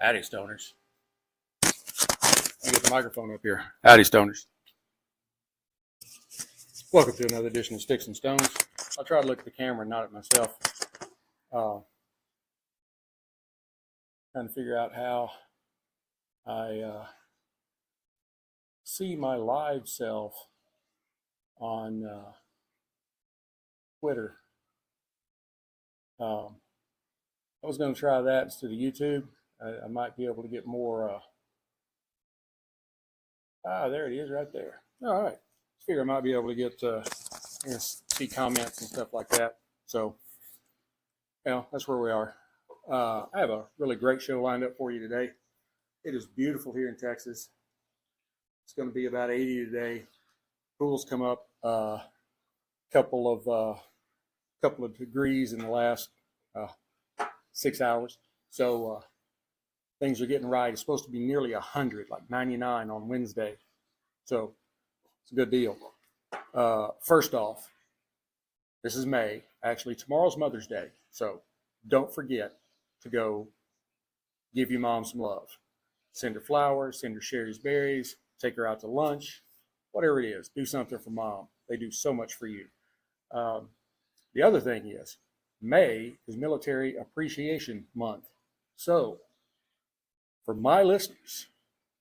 Howdy, stoners. Let me get the microphone up here. Howdy, stoners. Welcome to another edition of Sticks-n-Stonez. I'll try to look at the camera and not at myself. Trying to figure out how I see my live self on Twitter. I was going to try that instead of YouTube. I might be able to get more. There it is right there. All right. I figure I might be able to get see comments and stuff like that. So, that's where we are. I have a really great show lined up for you today. It is beautiful here in Texas. It's going to be about 80 today. Pools come up a couple of degrees in the last 6 hours. So things are getting right. It's supposed to be nearly 100, like 99 on Wednesday. So it's a good deal. First off, this is May. Actually, tomorrow's Mother's Day. So don't forget to go give your mom some love. Send her flowers, send her Sherry's berries, take her out to lunch, whatever it is. Do something for mom. They do so much for you. The other thing is, May is Military Appreciation Month. So, for my listeners,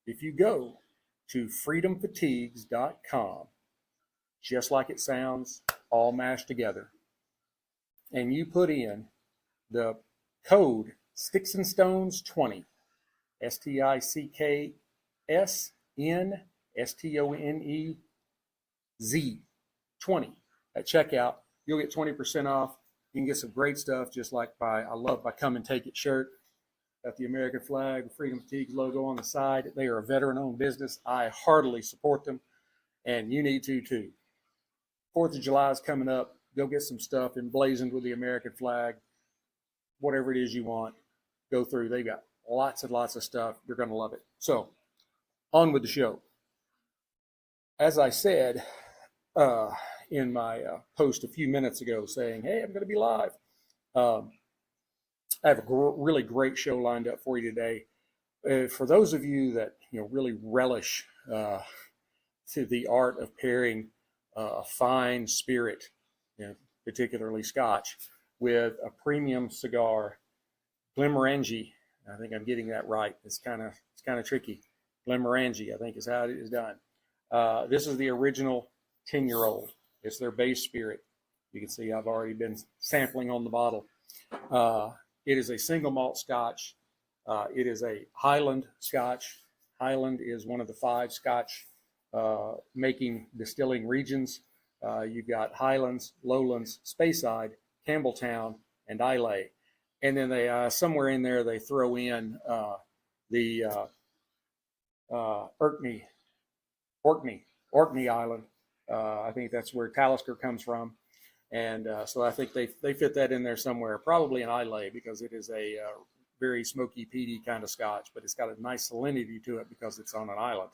if you go to freedomfatigues.com, just like it sounds, all mashed together, and you put in the code Sticks-n-Stonez 20, STICKSNSTONEZ 20 at checkout, you'll get 20% off. You can get some great stuff, just like I love my Come and Take It shirt. Got the American flag, the Freedom Fatigues logo on the side. They are a veteran-owned business. I heartily support them, and you need to too. 4th of July is coming up. Go get some stuff emblazoned with the American flag. Whatever it is you want, go through. They got lots and lots of stuff. You're going to love it. So, on with the show. As I said in my post a few minutes ago saying, hey, I'm going to be live. I have a really great show lined up for you today. For those of you that really relish to the art of pairing a fine spirit, particularly Scotch, with a premium cigar, Glenmorangie. I think I'm getting that right. It's kind of tricky. Glenmorangie, I think, is how it is done. This is the original 10-year-old. It's their base spirit. You can see I've already been sampling on the bottle. It is a single malt Scotch. It is a Highland Scotch. Highland is one of the 5 Scotch making distilling regions. You've got Highlands, Lowlands, Speyside, Campbelltown, and Islay. And then they somewhere in there they throw in the Orkney Island. I think that's where Talisker comes from. And so I think they fit that in there somewhere, probably in Islay, because it is a very smoky, peaty kind of Scotch, but it's got a nice salinity to it because it's on an island.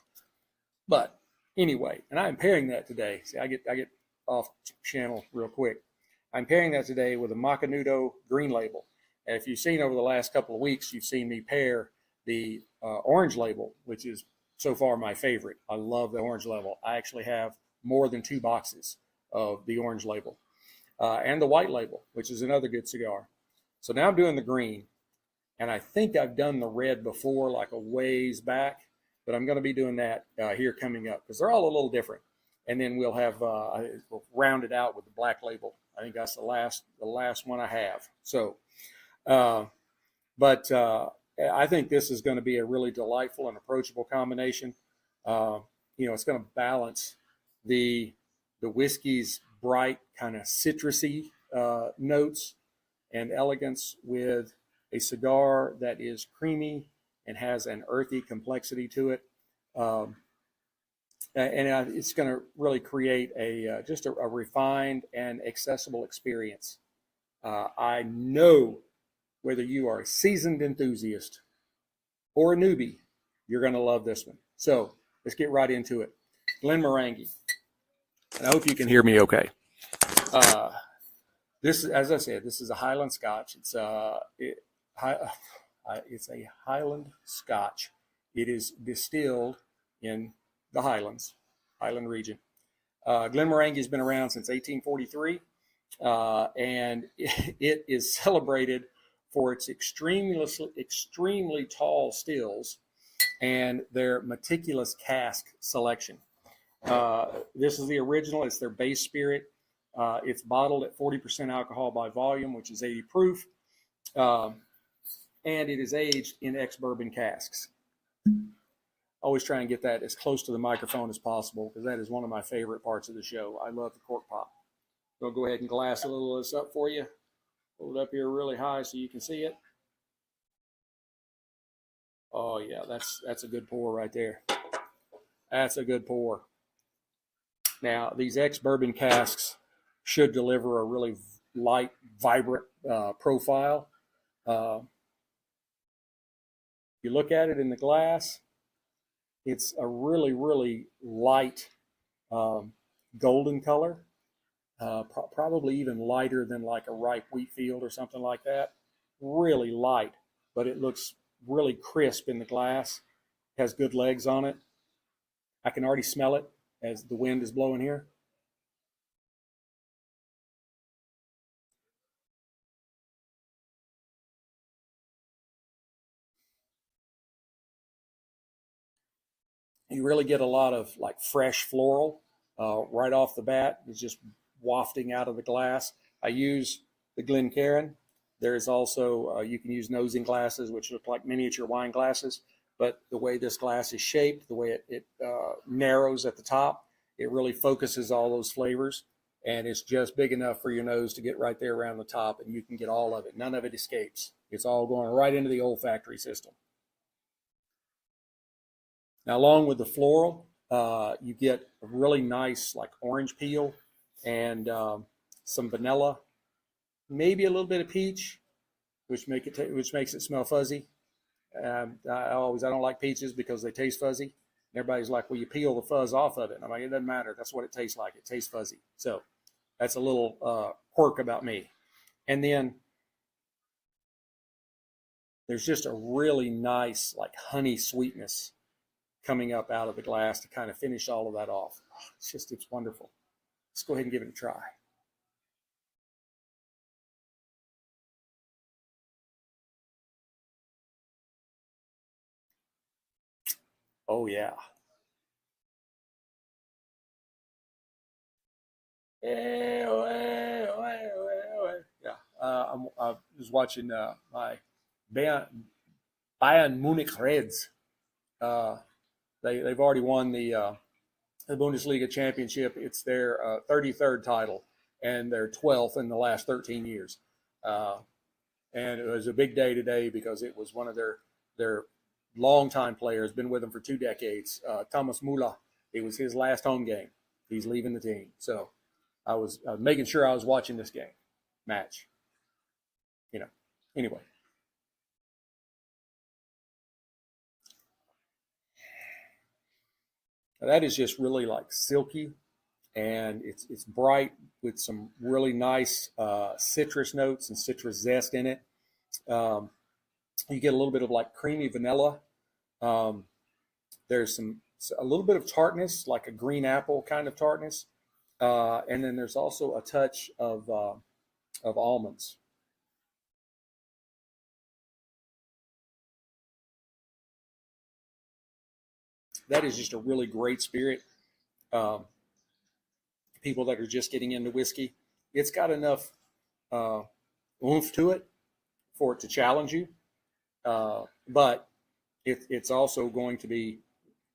But anyway, and I'm pairing that today. See, I get off channel real quick. I'm pairing that today with a Macanudo Green Label. And if you've seen over the last couple of weeks, you've seen me pair the orange label, which is so far my favorite. I love the orange label. I actually have more than 2 boxes of the orange label. And the white label, which is another good cigar. So now I'm doing the green, and I think I've done the red before, like a ways back, but I'm going to be doing that here coming up because they're all a little different. And then we'll have we'll round it out with the black label. I think that's the last one I have. So, but I think this is going to be a really delightful and approachable combination. It's going to balance the whiskey's bright kind of citrusy notes and elegance with a cigar that is creamy and has an earthy complexity to it. It's going to really create just a refined and accessible experience. I know whether you are a seasoned enthusiast or a newbie, you're going to love this one. So let's get right into it. Glenmorangie. And I hope you can hear me okay. This, as I said, this is a Highland Scotch. It's I It's a Highland Scotch. It is distilled in the Highlands, Highland region. Glenmorangie has been around since 1843, and it is celebrated for its extremely tall stills and their meticulous cask selection. This is the original. It's their base spirit. It's bottled at 40% alcohol by volume, which is 80 proof. And it is aged in ex-bourbon casks. Always try and get that as close to the microphone as possible because that is one of my favorite parts of the show. I love the cork pop. I'll go ahead and glass a little of this up for you. Hold it up here really high so you can see it. Oh yeah, that's a good pour right there. That's a good pour. Now, these ex-bourbon casks should deliver a really light, vibrant profile. You look at it in the glass, it's a really, really light golden color, probably even lighter than like a ripe wheat field or something like that. Really light, but it looks really crisp in the glass. Has good legs on it. I can already smell it as the wind is blowing here. You really get a lot of like fresh floral right off the bat. It's just wafting out of the glass. I use the Glencairn. There's also, you can use nosing glasses, which look like miniature wine glasses. But the way this glass is shaped, the way it narrows at the top, it really focuses all those flavors. And it's just big enough for your nose to get right there around the top, and you can get all of it. None of it escapes. It's all going right into the olfactory system. Now, along with the floral, you get a really nice like orange peel and some vanilla, maybe a little bit of peach, which makes it smell fuzzy. I don't like peaches because they taste fuzzy. Everybody's like, well, you peel the fuzz off of it. And I'm like, it doesn't matter. That's what it tastes like. It tastes fuzzy. So that's a little quirk about me. And then there's just a really nice like honey sweetness coming up out of the glass to kind of finish all of that off. It's wonderful. Let's go ahead and give it a try. Oh yeah. Yeah. I was watching my Bayern Munich Reds. They've already won the Bundesliga championship. It's their 33rd title and their 12th in the last 13 years. And it was a big day today because it was one of their longtime players, been with them for 2 decades, Thomas Müller. It was his last home game. He's leaving the team. So I was making sure I was watching this match. Anyway. Now that is just really like silky, and it's bright with some really nice citrus notes and citrus zest in it. You get a little bit of like creamy vanilla. There's a little bit of tartness, like a green apple kind of tartness, and then there's also a touch of almonds. That is just a really great spirit. People that are just getting into whiskey, it's got enough oomph to it for it to challenge you, but it's also going to be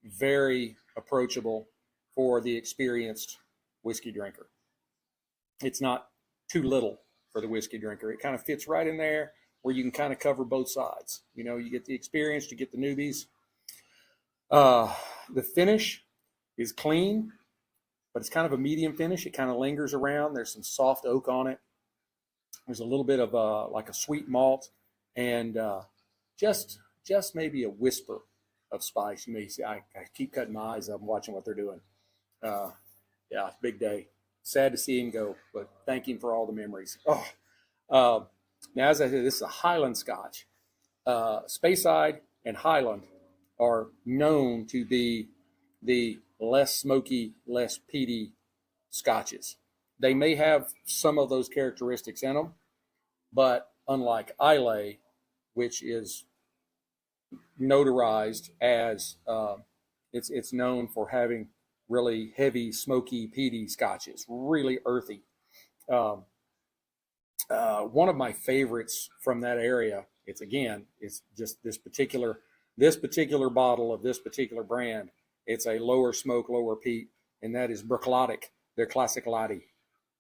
very approachable for the experienced whiskey drinker. It's not too little for the whiskey drinker. It kind of fits right in there where you can kind of cover both sides. You get the experienced, you get the newbies. The finish is clean, but it's kind of a medium finish. It kind of lingers around. There's some soft oak on it. There's a little bit of like a sweet malt, and just maybe a whisper of spice. You may see I keep cutting my eyes up and watching what they're doing. Yeah, big day. Sad to see him go, but thank him for all the memories. Now, as I said, this is a Highland Scotch. Speyside and Highland are known to be the less smoky, less peaty scotches. They may have some of those characteristics in them, but unlike Islay, which is notarized as it's known for having really heavy, smoky, peaty scotches, really earthy. One of my favorites from that area, it's just this particular bottle of this particular brand. It's a lower smoke, lower peat, and that is Berklotic, their classic latte.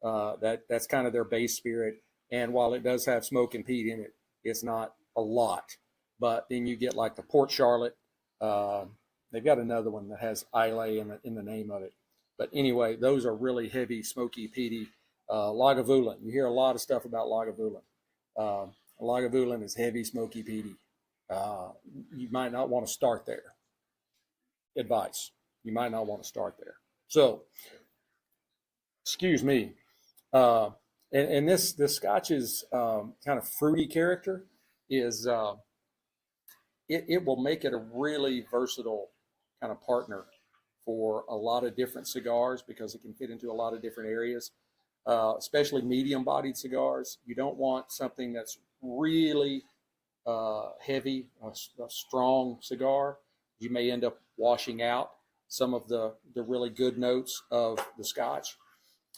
That's kind of their base spirit. And while it does have smoke and peat in it, it's not a lot. But then you get like the Port Charlotte. They've got another one that has Islay in the name of it. But anyway, those are really heavy, smoky, peaty. Lagavulin. You hear a lot of stuff about Lagavulin. Lagavulin is heavy, smoky, peaty. You might not want to start there. Advice. You might not want to start there. So, excuse me. And this Scotch's kind of fruity character is it will make it a really versatile kind of partner for a lot of different cigars because it can fit into a lot of different areas, especially medium-bodied cigars. You don't want something that's really heavy, a strong cigar. You may end up washing out some of the really good notes of the Scotch.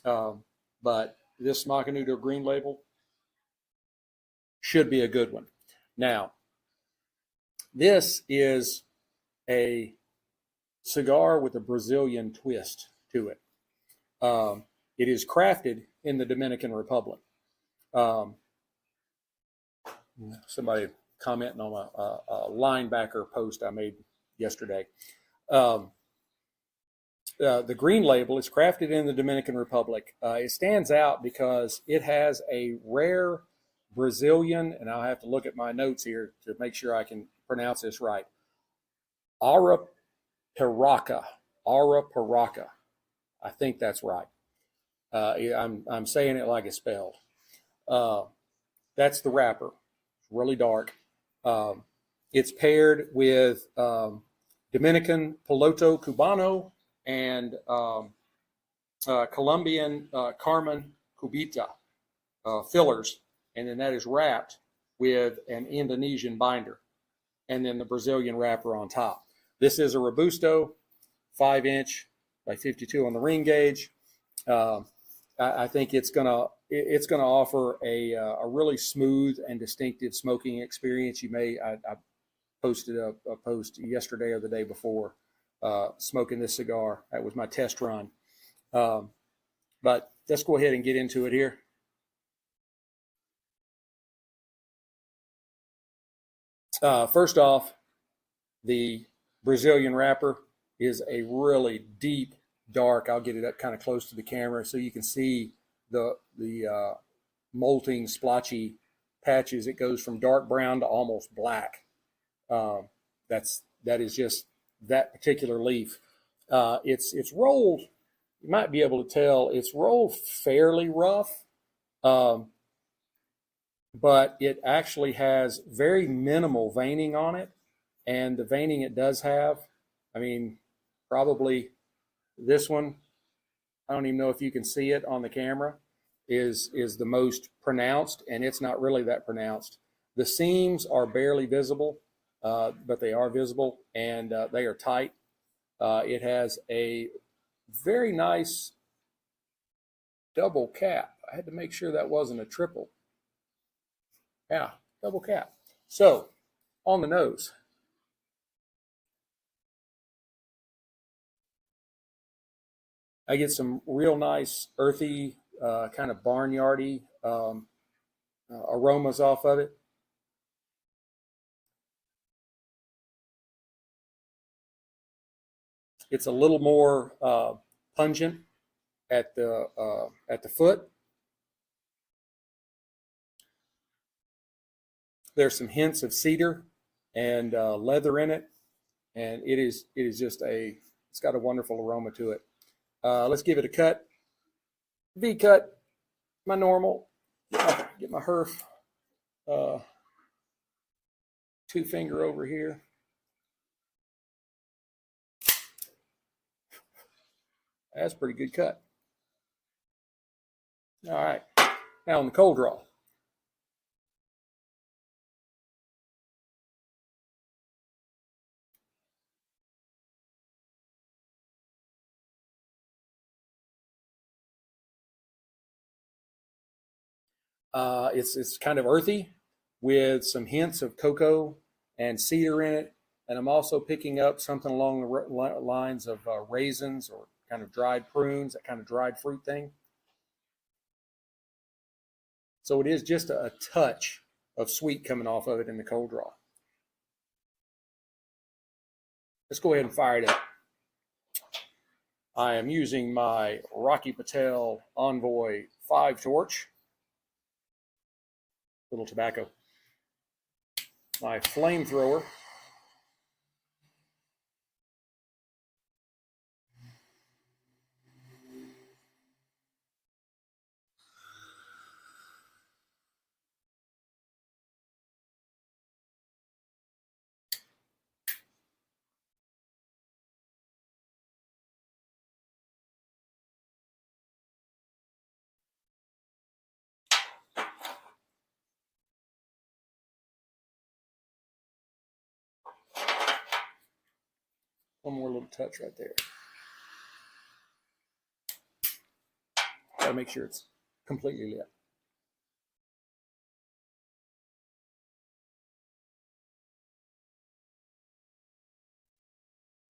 But this Macanudo Green Label should be a good one. Now, this is a cigar with a Brazilian twist to it. It is crafted in the Dominican Republic. Somebody commenting on a linebacker post I made yesterday. The Green Label is crafted in the Dominican Republic. It stands out because it has a rare Brazilian, and I'll have to look at my notes here to make sure I can pronounce this right. Arapiraca. I think that's right. I'm saying it like it's spelled. That's the wrapper. It's really dark. It's paired with Dominican Piloto Cubano and Colombian Carmen Cubita fillers, and then that is wrapped with an Indonesian binder, and then the Brazilian wrapper on top. This is a Robusto, 5-inch by 52 on the ring gauge. I think it's gonna offer a really smooth and distinctive smoking experience. I posted a post yesterday or the day before smoking this cigar. That was my test run. But let's go ahead and get into it here. First off, the Brazilian wrapper is a really deep, dark. I'll get it up kind of close to the camera so you can see the molting, splotchy patches. It goes from dark brown to almost black. That is just that particular leaf. It's rolled. You might be able to tell it's rolled fairly rough, but it actually has very minimal veining on it. And the veining it does have, I mean, probably this one, I don't even know if you can see it on the camera, is the most pronounced, and it's not really that pronounced. The seams are barely visible, but they are visible, and they are tight. It has a very nice double cap. I had to make sure that wasn't a triple. Yeah, double cap. So, on the nose. I get some real nice earthy, kind of barnyardy aromas off of it. It's a little more pungent at the foot. There's some hints of cedar and leather in it, and it is just it's got a wonderful aroma to it. Let's give it a cut. V cut, my normal. Get my Herf two finger over here. That's a pretty good cut. All right, now on the cold draw. It's kind of earthy with some hints of cocoa and cedar in it. And I'm also picking up something along the lines of raisins or kind of dried prunes, that kind of dried fruit thing. So it is just a touch of sweet coming off of it in the cold draw. Let's go ahead and fire it up. I am using my Rocky Patel Envoy 5 torch. Little tobacco. My flamethrower. One more little touch right there. Gotta make sure it's completely lit.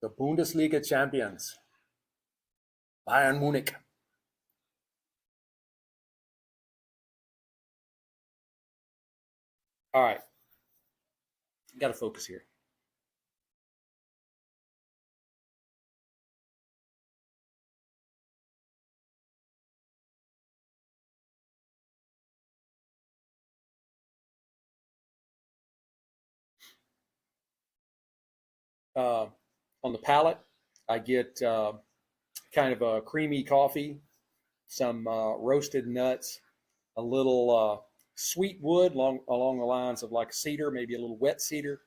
The Bundesliga champions, Bayern Munich. All right, got to focus here. On the palate, I get kind of a creamy coffee, some roasted nuts, a little sweet wood along the lines of like cedar, maybe a little wet cedar.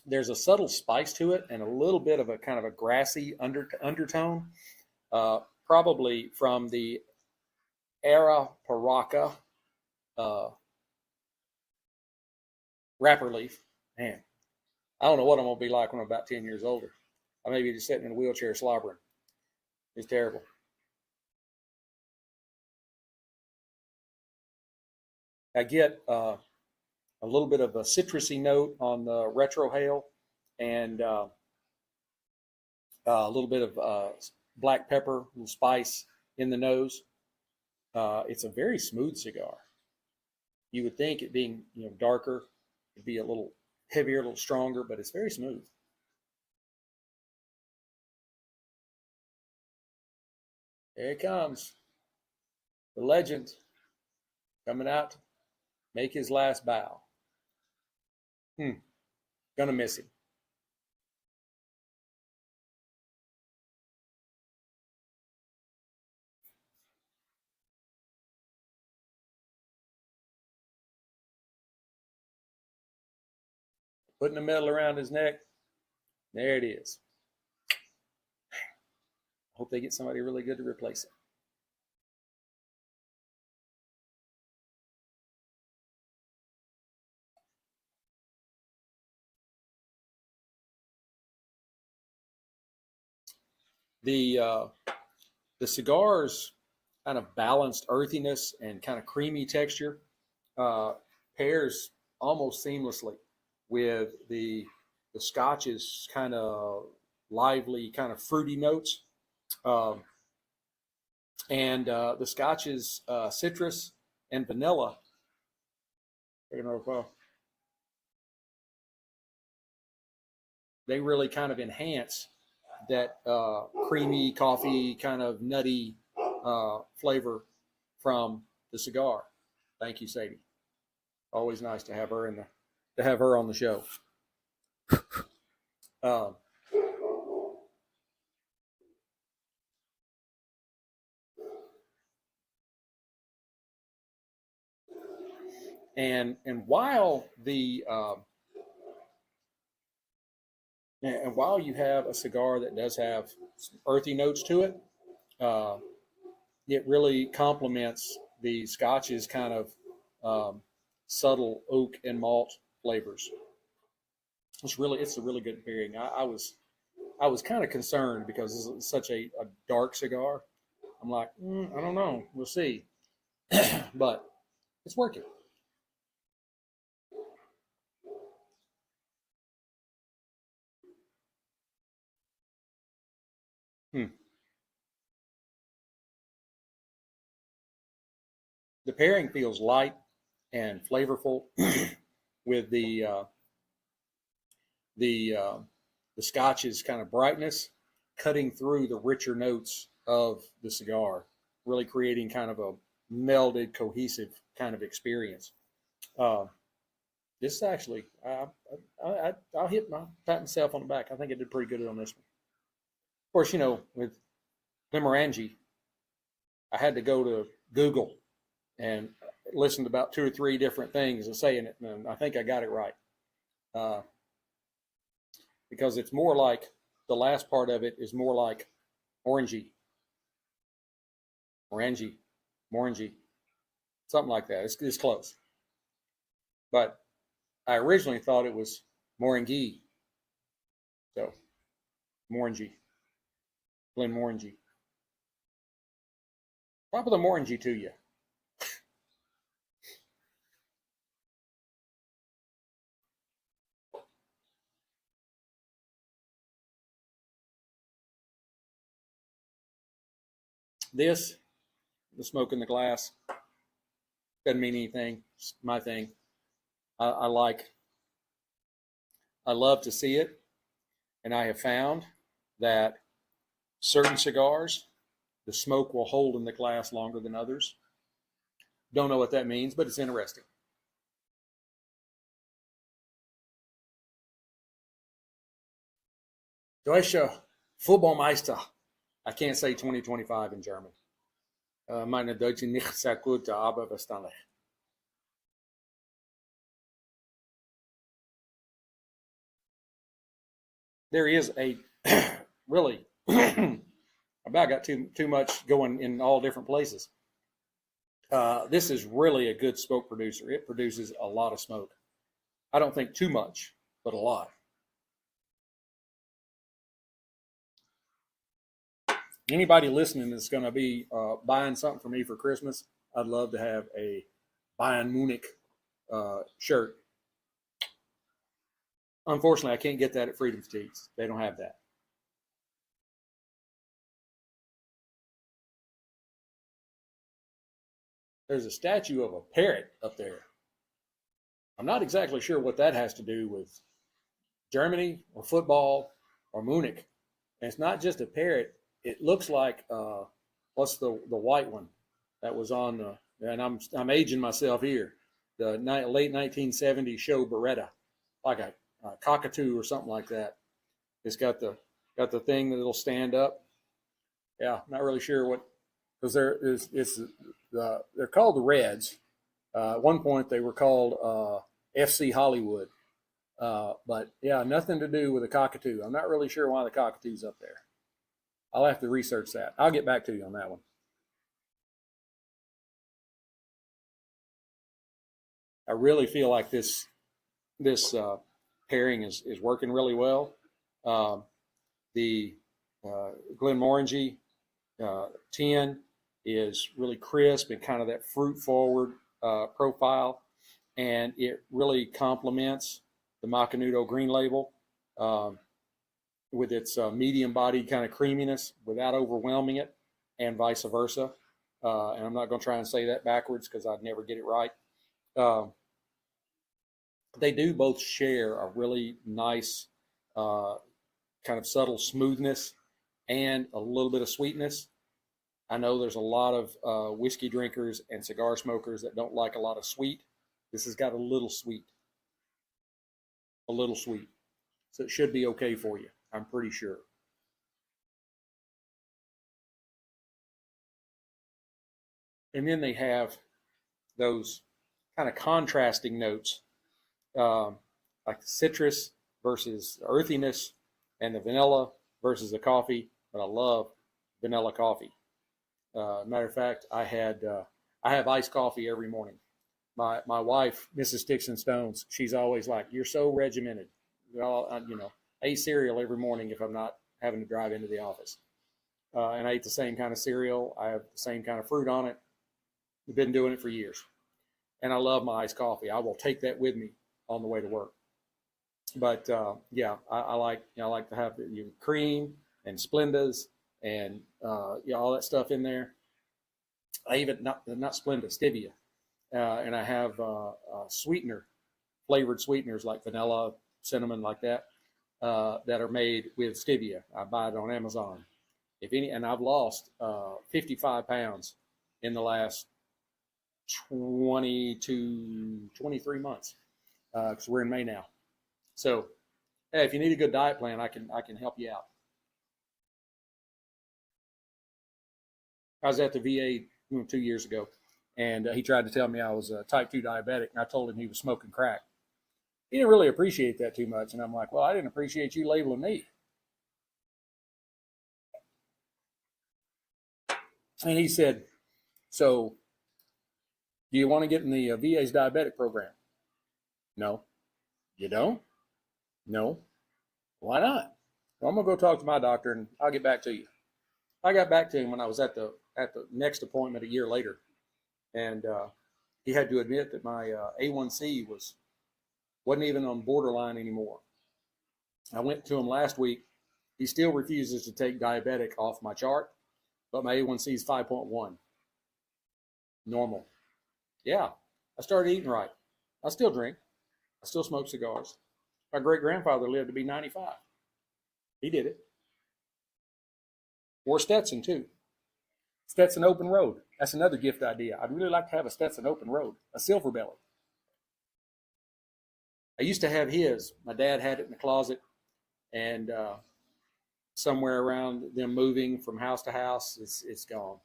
There's a subtle spice to it and a little bit of a kind of a grassy undertone, probably from the Arapiraca wrapper leaf. Man, I don't know what I'm going to be like when I'm about 10 years older. I may be just sitting in a wheelchair slobbering. It's terrible. I get a little bit of a citrusy note on the retrohale and a little bit of black pepper, a little spice in the nose. It's a very smooth cigar. You would think it being darker, it'd be a little heavier, a little stronger, but it's very smooth. There it comes. The legend coming out to make his last bow. Gonna miss him. Putting the metal around his neck. There it is. Hope they get somebody really good to replace it. The cigar's kind of balanced earthiness and kind of creamy texture pairs almost seamlessly with the Scotch's kind of lively, kind of fruity notes, and the Scotch's citrus and vanilla. They really kind of enhance that creamy coffee, kind of nutty flavor from the cigar. Thank you, Sadie. Always nice to have her on the show. And while the and while you have a cigar that does have some earthy notes to it, uh, it really complements the Scotch's kind of subtle oak and malt flavors. It's a really good pairing. I was kind of concerned because this is such a dark cigar. I'm like, I don't know, we'll see, but it's working. Hmm. The pairing feels light and flavorful with the uh, the Scotch's kind of brightness cutting through the richer notes of the cigar, really creating kind of a melded, cohesive kind of experience. Uh, this is actually, I'll pat myself on the back. I think I did pretty good on this one. Of course, you know, with Glenmorangie, I had to go to Google and listen to about two or three different things and saying it, and I think I got it right. Uh, because it's more like the last part of it is more like orangey, orangey, orangey, something like that. It's close. But I originally thought it was Morangi. So, Morangi, Glenmorangie. Top of the Morangi to you. This, the smoke in the glass, doesn't mean anything. It's my thing. I like, I love to see it. And I have found that certain cigars, the smoke will hold in the glass longer than others. Don't know what that means, but it's interesting. Deutsche Fußballmeister. I can't say 2025 in German. Meine Deutsche nicht sehr gut, aber verständlich. There is a really, I about got too much going in all different places. This is really a good smoke producer. It produces a lot of smoke. I don't think too much, but a lot. Anybody listening that's going to be buying something for me for Christmas, I'd love to have a Bayern Munich shirt. Unfortunately, I can't get that at Freedom Steaks. They don't have that. There's a statue of a parrot up there. I'm not exactly sure what that has to do with Germany or football or Munich. And it's not just a parrot. It looks like what's the white one that was on the, and I'm aging myself here, the late 1970s show Beretta, like a cockatoo or something like that. It's got the thing that it'll stand up. Yeah, not really sure what, because they're called the Reds. At one point they were called FC Hollywood. But yeah, nothing to do with a cockatoo. I'm not really sure why the cockatoo's up there. I'll have to research that. I'll get back to you on that one. I really feel like this pairing is working really well. Um, the Glenmorangie 10 is really crisp and kind of that fruit forward profile, and it really complements the Macanudo Green Label with its medium bodied kind of creaminess without overwhelming it, and vice versa. And I'm not going to try and say that backwards because I'd never get it right. Um, they do both share a really nice uh, kind of subtle smoothness and a little bit of sweetness. I know there's a lot of whiskey drinkers and cigar smokers that don't like a lot of sweet. This has got a little sweet, a little sweet. So it should be okay for you, I'm pretty sure. And then they have those kind of contrasting notes, like the citrus versus earthiness, and the vanilla versus the coffee. But I love vanilla coffee. Matter of fact, I have iced coffee every morning. My wife, Mrs. Sticks-n-Stonez, she's always like, "You're so regimented." I eat cereal every morning if I'm not having to drive into the office. And I eat the same kind of cereal. I have the same kind of fruit on it. I've been doing it for years. And I love my iced coffee. I will take that with me on the way to work. But I like to have the cream and Splendas and all that stuff in there. I even not Splenda, stevia, and I have flavored sweeteners like vanilla, cinnamon, like that that are made with stevia. I buy it on Amazon. And I've lost 55 pounds in the last 23 months because we're in May now. So, hey, if you need a good diet plan, I can help you out. I was at the VA 2 years ago, and he tried to tell me I was a type 2 diabetic, and I told him he was smoking crack. He didn't really appreciate that too much, and I'm like, well, I didn't appreciate you labeling me. And he said, so do you want to get in the VA's diabetic program? No. You don't? No. Why not? Well, I'm going to go talk to my doctor, and I'll get back to you. I got back to him when I was at the next appointment a year later, and he had to admit that my A1C wasn't even on borderline anymore. I went to him last week. He still refuses to take diabetic off my chart, but my A1C is 5.1. Normal. Yeah, I started eating right. I still drink. I still smoke cigars. My great-grandfather lived to be 95. He did it. Wore Stetson, too. Stetson open road. That's another gift idea. I'd really like to have a Stetson open road, a silver belly. I used to have his. My dad had it in the closet, and somewhere around them moving from house to house, it's gone.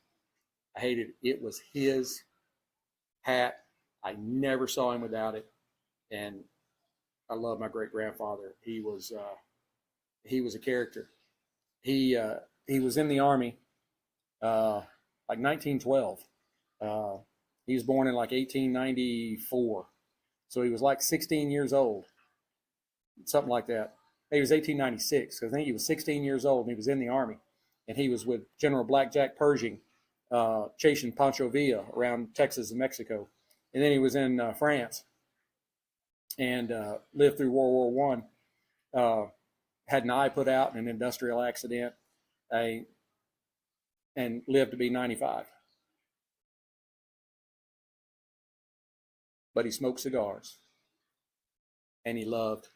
I hated it. It was his hat. I never saw him without it, and I love my great-grandfather. He was a character. He was in the Army like 1912. He was born in like 1894. So he was like 16 years old, something like that. He was 1896. So I think he was 16 years old, and he was in the Army. And he was with General Blackjack Pershing, chasing Pancho Villa around Texas and Mexico. And then he was in France and lived through World War I. Had an eye put out in an industrial accident, and lived to be 95. But he smoked cigars, and he loved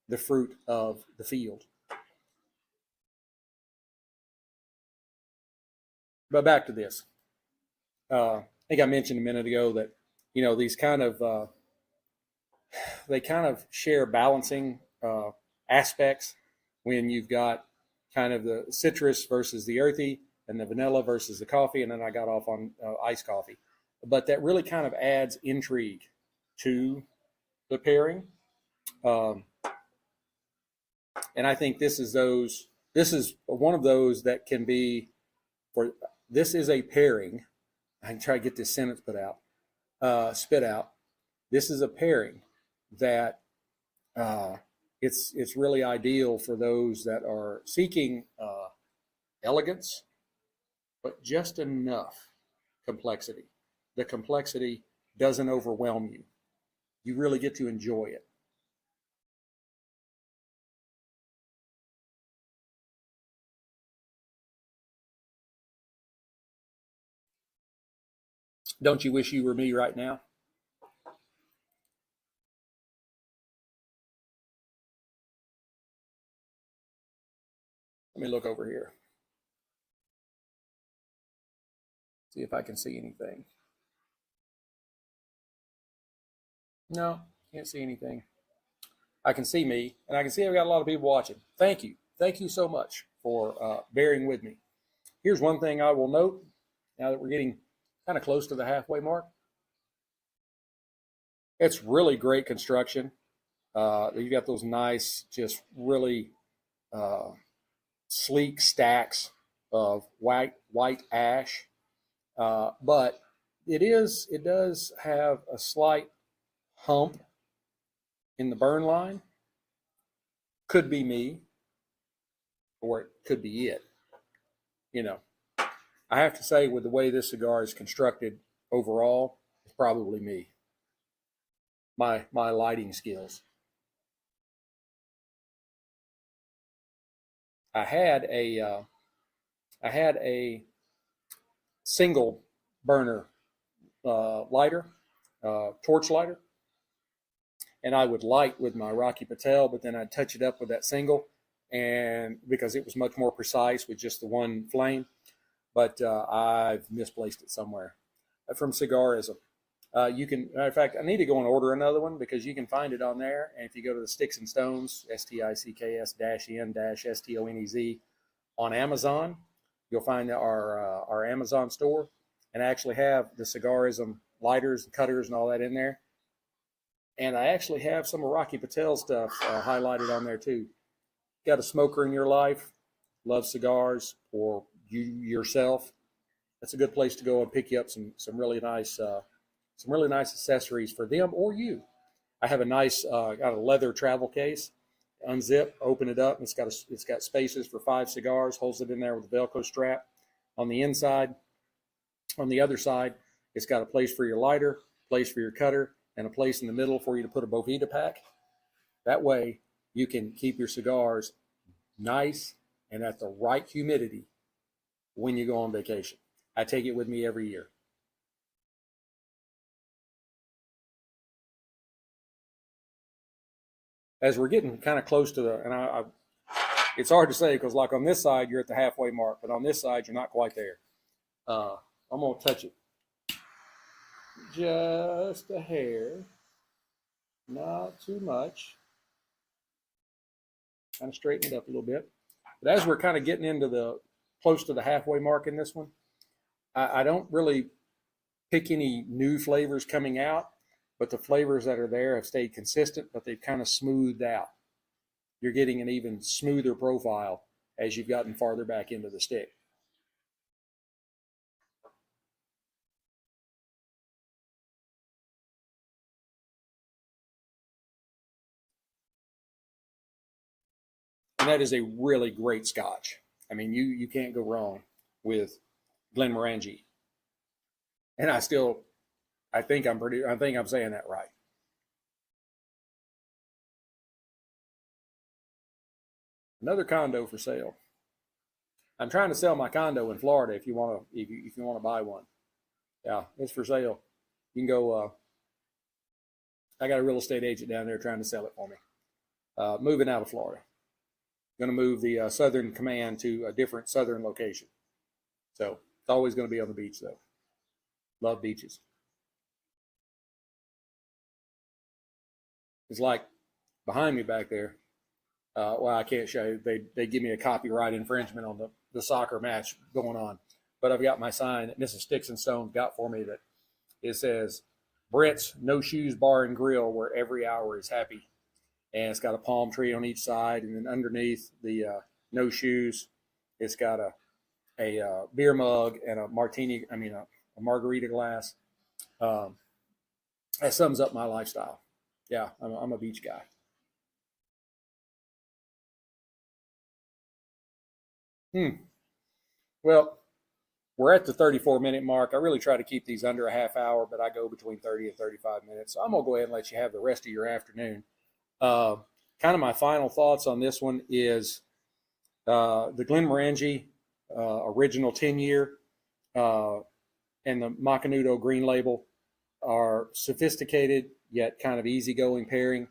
the fruit of the field. But back to this. I think I mentioned a minute ago that, these they kind of share balancing aspects when you've got kind of the citrus versus the earthy and the vanilla versus the coffee, and then I got off on iced coffee. But that really kind of adds intrigue to the pairing. And I think this is one of those that can be, this is a pairing. I can try to get this sentence spit out. This is a pairing that it's really ideal for those that are seeking elegance, but just enough complexity. The complexity doesn't overwhelm you. You really get to enjoy it. Don't you wish you were me right now? Let me look over here. See if I can see anything. No, can't see anything. I can see me, and I can see I've got a lot of people watching. Thank you. Thank you so much for bearing with me. Here's one thing I will note now that we're getting kind of close to the halfway mark. It's really great construction. You got those nice, just really uh, sleek stacks of white ash, but it does have a slight hump in the burn line. Could be me, or it could be it. You know, I have to say, with the way this cigar is constructed overall, it's probably me. My lighting skills. I had a single burner lighter, torch lighter, and I would light with my Rocky Patel, but then I'd touch it up with that single, and because it was much more precise with just the one flame. But I've misplaced it somewhere. From Cigarism. You can, matter of fact, I need to go and order another one because you can find it on there. And if you go to the Sticks-n-Stonez, Sticks-Stonez on Amazon, you'll find our Amazon store. And I actually have the Cigarism lighters and cutters and all that in there. And I actually have some of Rocky Patel stuff highlighted on there too. Got a smoker in your life, love cigars, or you yourself, that's a good place to go and pick you up some really nice accessories for them or you. I have a nice got a leather travel case. Unzip, open it up, and it's got spaces for 5 cigars. Holds it in there with a Velcro strap. On the inside, on the other side, it's got a place for your lighter, place for your cutter, and a place in the middle for you to put a Bovita pack. That way, you can keep your cigars nice and at the right humidity when you go on vacation. I take it with me every year. As we're getting kind of close to it's hard to say because like on this side, you're at the halfway mark, but on this side, you're not quite there. I'm going to touch it just a hair, not too much. Kind of straighten it up a little bit. But as we're kind of getting into close to the halfway mark in this one, I don't really pick any new flavors coming out, but the flavors that are there have stayed consistent, but they've kind of smoothed out. You're getting an even smoother profile as you've gotten farther back into the stick. And that is a really great Scotch. I mean, you can't go wrong with Glenmorangie. And I think I'm saying that right. Another condo for sale. I'm trying to sell my condo in Florida. If you want to buy one, yeah, it's for sale. You can go. I got a real estate agent down there trying to sell it for me. Moving out of Florida. Going to move the Southern Command to a different southern location. So it's always going to be on the beach, though. Love beaches. It's like behind me back there. Well, I can't show you. They give me a copyright infringement on the soccer match going on. But I've got my sign that Mrs. Sticks-n-Stonez got for me that it says, Brett's No Shoes Bar and Grill, where every hour is happy. And it's got a palm tree on each side. And then underneath the no shoes, it's got a beer mug and a margarita glass. That sums up my lifestyle. Yeah, I'm a beach guy. Well, we're at the 34-minute mark. I really try to keep these under a half hour, but I go between 30 and 35 minutes. So I'm going to go ahead and let you have the rest of your afternoon. Kind of my final thoughts on this one is the Glenmorangie original 10-year and the Macanudo Green Label are sophisticated yet kind of easygoing pairing.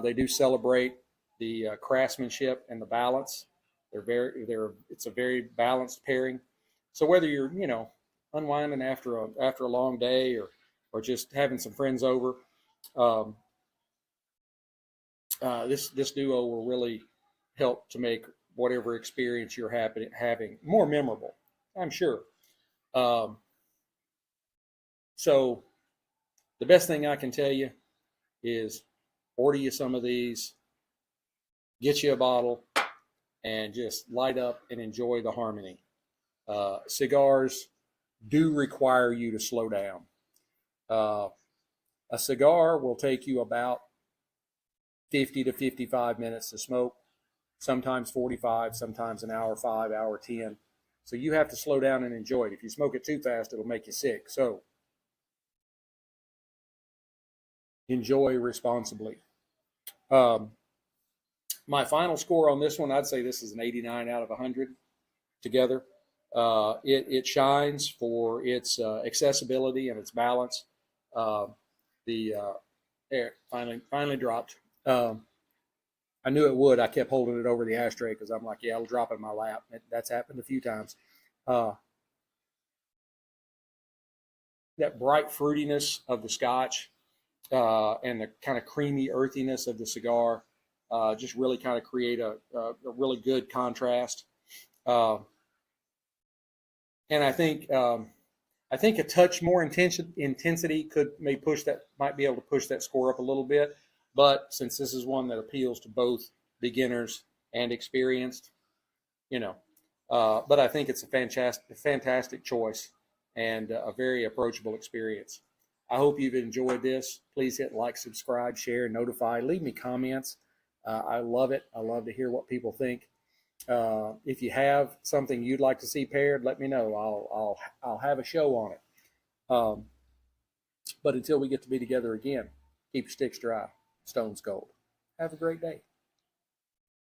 They do celebrate the craftsmanship and the balance. It's a very balanced pairing. So whether you're unwinding after a long day or just having some friends over, this duo will really help to make whatever experience you're having more memorable, I'm sure. So the best thing I can tell you is order you some of these, get you a bottle, and just light up and enjoy the harmony. Cigars do require you to slow down. A cigar will take you about 50 to 55 minutes to smoke, sometimes 45, sometimes an hour 5, hour 10. So you have to slow down and enjoy it. If you smoke it too fast, it'll make you sick. So enjoy responsibly. My final score on this one, I'd say this is an 89 out of 100 together. It shines for its accessibility and its balance. There, finally dropped. I knew it would. I kept holding it over the ashtray because I'm like, yeah, it'll drop in my lap. That's happened a few times. That bright fruitiness of the Scotch and the kind of creamy earthiness of the cigar just really kind of create a really good contrast. And I think a touch more intensity might be able to push that score up a little bit. But since this is one that appeals to both beginners and experienced, but I think it's a fantastic choice and a very approachable experience. I hope you've enjoyed this. Please hit like, subscribe, share, notify. Leave me comments. I love it. I love to hear what people think. If you have something you'd like to see paired, let me know. I'll have a show on it. But until we get to be together again, keep your sticks dry, stones cold. Have a great day.